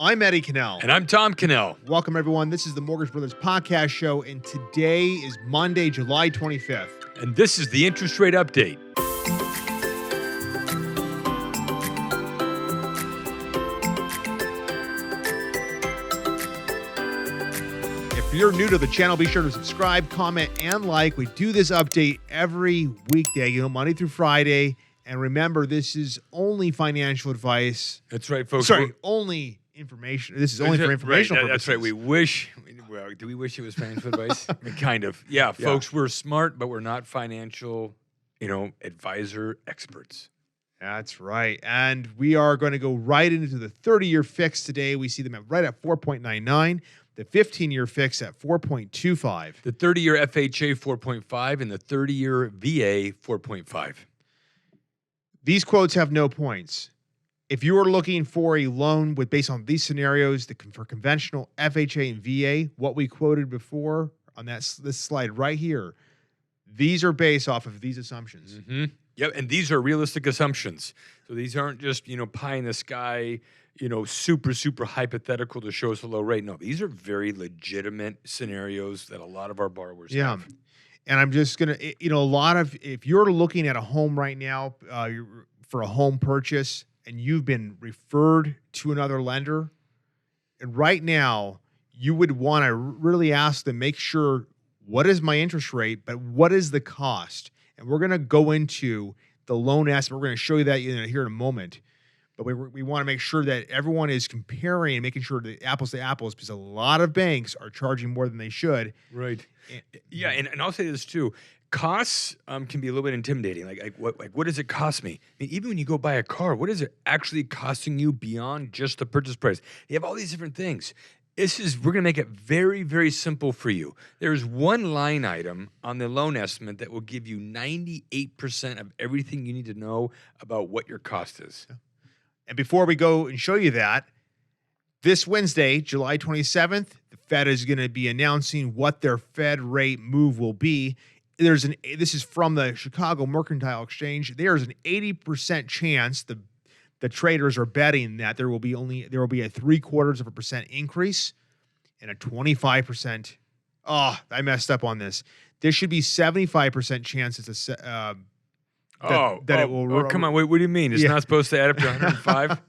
I'm Eddie Cannell. And I'm Tom Cannell. Welcome, everyone. This is the Mortgage Brothers Podcast Show, and today is Monday, July 25th. And this is the interest rate update. If you're new to the channel, be sure to subscribe, comment, and like. We do this update every weekday, Monday through Friday. And remember, this is only financial advice. That's right, folks. Only information. This is only for informational purposes. That's right. Do we wish it was financial advice? I mean, kind of. Yeah, folks, we're smart, but we're not financial, advisor experts. That's right. And we are going to go right into the 30-year fix today. We see them right at 4.99, the 15-year fix at 4.25. The 30-year FHA 4.5 and the 30-year VA 4.5. These quotes have no points. If you are looking for a loan based on these scenarios, for conventional FHA and VA, what we quoted before on this slide right here, these are based off of these assumptions. Mm-hmm. Yep, and these are realistic assumptions. So these aren't just, pie in the sky, super hypothetical to show us a low rate. No, these are very legitimate scenarios that a lot of our borrowers have. And I'm just going to, if you're looking at a home right now for a home purchase and you've been referred to another lender, and right now you would want to really ask them, make sure, what is my interest rate, but what is the cost? And we're going to go into the loan estimate. We're going to show you that here in a moment. But we want to make sure that everyone is comparing and making sure that apples to apples, because a lot of banks are charging more than they should. Right. And I'll say this too. Costs can be a little bit intimidating. What does it cost me? I mean, even when you go buy a car, what is it actually costing you beyond just the purchase price? You have all these different things. We're going to make it very, very simple for you. There's one line item on the loan estimate that will give you 98% of everything you need to know about what your cost is. And before we go and show you that, this Wednesday, July 27th, the Fed is going to be announcing what their Fed rate move will be. This is from the Chicago Mercantile Exchange. There's an 80% chance the traders are betting that there will be a 0.75% increase and a 25%. Oh, I messed up on this. There should be 75% chance it's it will. Come on. What do you mean? It's not supposed to add up to 105?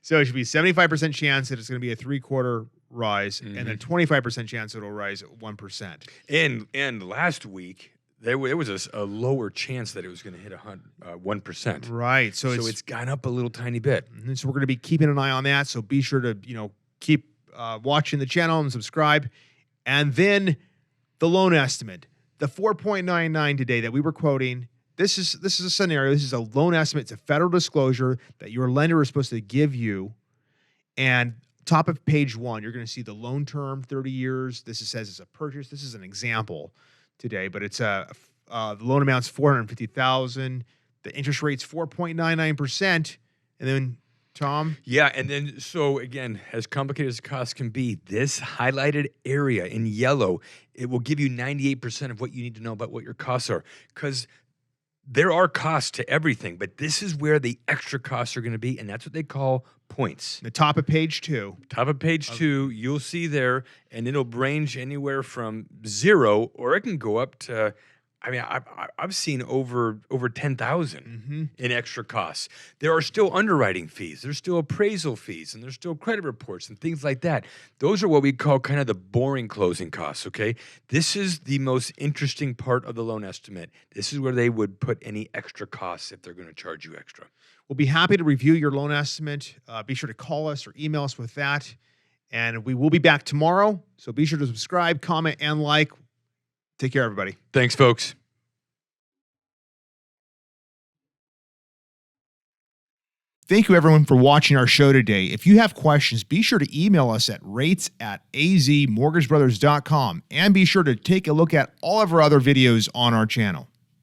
So it should be 75% chance that it's going to be a 3/4 rise, and a 25% chance it'll rise at 1%. And last week there was a lower chance that it was going to hit 1%. Right. So it's gone up a little tiny bit. So we're going to be keeping an eye on that. So be sure to keep watching the channel and subscribe. And then the loan estimate, the 4.99 today that we were quoting. This is a scenario. This is a loan estimate. It's a federal disclosure that your lender is supposed to give you. And top of page 1, you're going to see the loan term, 30 years. This says it's a purchase. This is an example today, but it's the loan amount's $450,000. The interest rate's 4.99%. And then, Tom? Yeah, and then, so again, as complicated as the cost can be, this highlighted area in yellow, it will give you 98% of what you need to know about what your costs are. Because there are costs to everything, but this is where the extra costs are going to be, and that's what they call points. The top of page 2. Top of page 2, you'll see there, and it'll range anywhere from 0, or it can go up to, I've seen over 10,000 in extra costs. There are still underwriting fees. There's still appraisal fees, and there's still credit reports and things like that. Those are what we call kind of the boring closing costs, okay? This is the most interesting part of the loan estimate. This is where they would put any extra costs if they're going to charge you extra. We'll be happy to review your loan estimate. Be sure to call us or email us with that. And we will be back tomorrow. So be sure to subscribe, comment, and like. Take care, everybody. Thanks, folks. Thank you, everyone, for watching our show today. If you have questions, be sure to email us at rates@azmortgagebrothers.com, and be sure to take a look at all of our other videos on our channel.